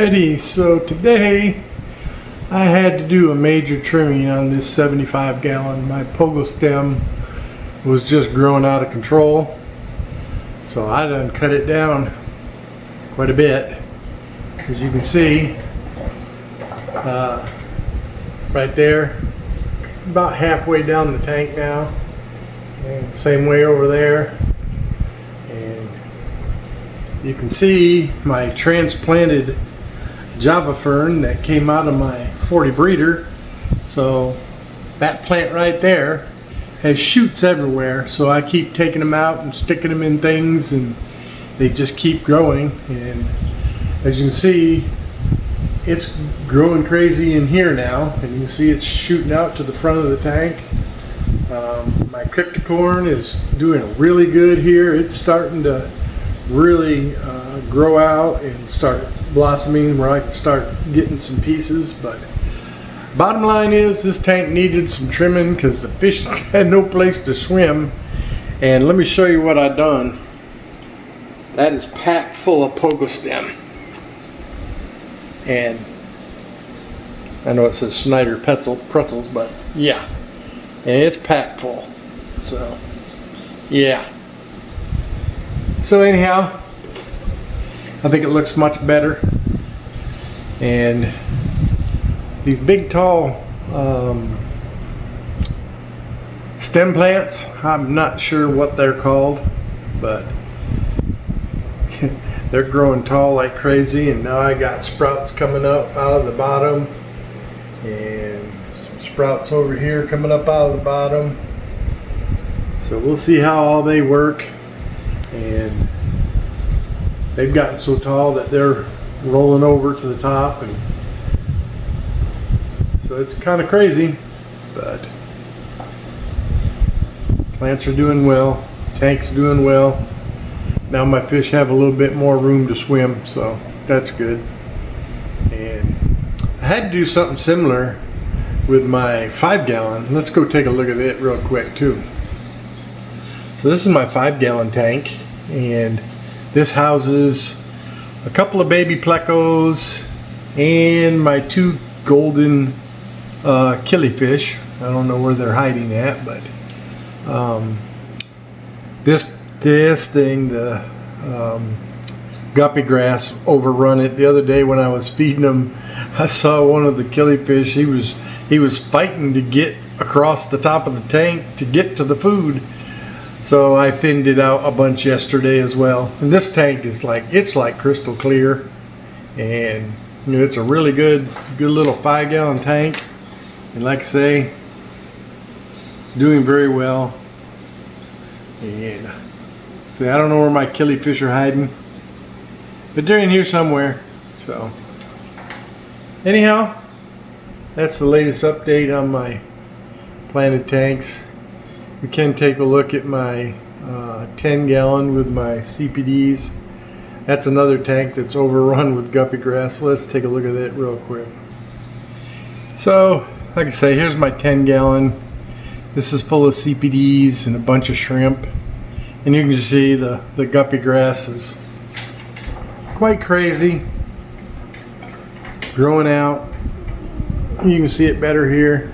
Alrighty, so today I had to do a major trimming on this 75 gallon. My pogo stem was just growing out of control, so I done cut it down quite a bit. As you can see, right there, about halfway down the tank now, and same way over there. And you can see my transplanted Java fern that came out of my 40 breeder. So that plant right there has shoots everywhere, so I keep taking them out and sticking them in things, and they just keep growing. And as you can see, it's growing crazy in here now, and you can see it's shooting out to the front of the tank. My cryptocorn is doing really good here. It's starting to really grow out and start blossoming where I can start getting some pieces. But bottom line is, this tank needed some trimming because the fish had no place to swim. And let me show you what I've done. That is packed full of pogo stem. And I know it says Schneider pretzels, but yeah, and it's packed full. So yeah. So anyhow, I think it looks much better. And these big tall stem plants, I'm not sure what they're called, but they're growing tall like crazy. And now I got sprouts coming up out of the bottom, and some sprouts over here coming up out of the bottom. So we'll see how all they work. And they've gotten so tall that they're rolling over to the top, and so it's kind of crazy, but plants are doing well, tank's doing well. Now my fish have a little bit more room to swim, so that's good. And I had to do something similar with my 5 gallon. Let's go take a look at it real quick too. So this is my 5 gallon tank, and this houses a couple of baby plecos and my 2 golden killifish. I don't know where they're hiding at, but this thing, the guppy grass, overrun it. The other day when I was feeding them, I saw one of the killifish. He was fighting to get across the top of the tank to get to the food. So I thinned it out a bunch yesterday as well. And this tank is it's like crystal clear, and you know, it's a really good little 5 gallon tank. And like I say, it's doing very well. And see, I don't know where my killifish are hiding, but they're in here somewhere. So anyhow, that's the latest update on my planted tanks. We can take a look at my 10 gallon with my CPDs. That's another tank that's overrun with guppy grass. So let's take a look at it real quick. So like I say, here's my 10 gallon. This is full of CPDs and a bunch of shrimp. And you can see the guppy grass is quite crazy, growing out. You can see it better here.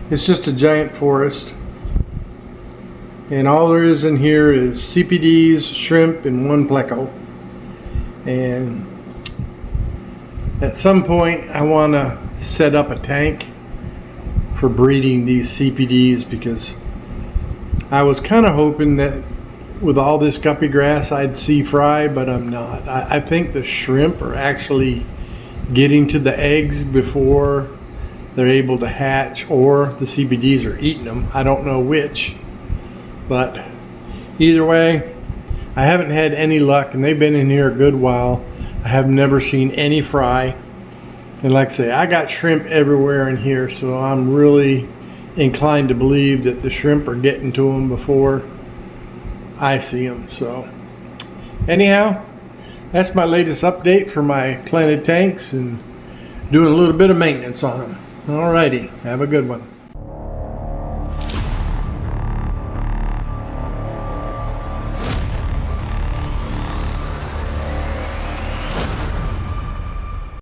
It's just a giant forest. And all there is in here is CPDs, shrimp, and 1 pleco. And at some point I want to set up a tank for breeding these CPDs, because I was kind of hoping that with all this guppy grass I'd see fry, but I'm not. I think the shrimp are actually getting to the eggs before they're able to hatch, or the CPDs are eating them. I don't know which. But either way, I haven't had any luck, and they've been in here a good while. I have never seen any fry. And like I say, I got shrimp everywhere in here, so I'm really inclined to believe that the shrimp are getting to them before I see them. So anyhow, that's my latest update for my planted tanks, and doing a little bit of maintenance on them. Alrighty, have a good one.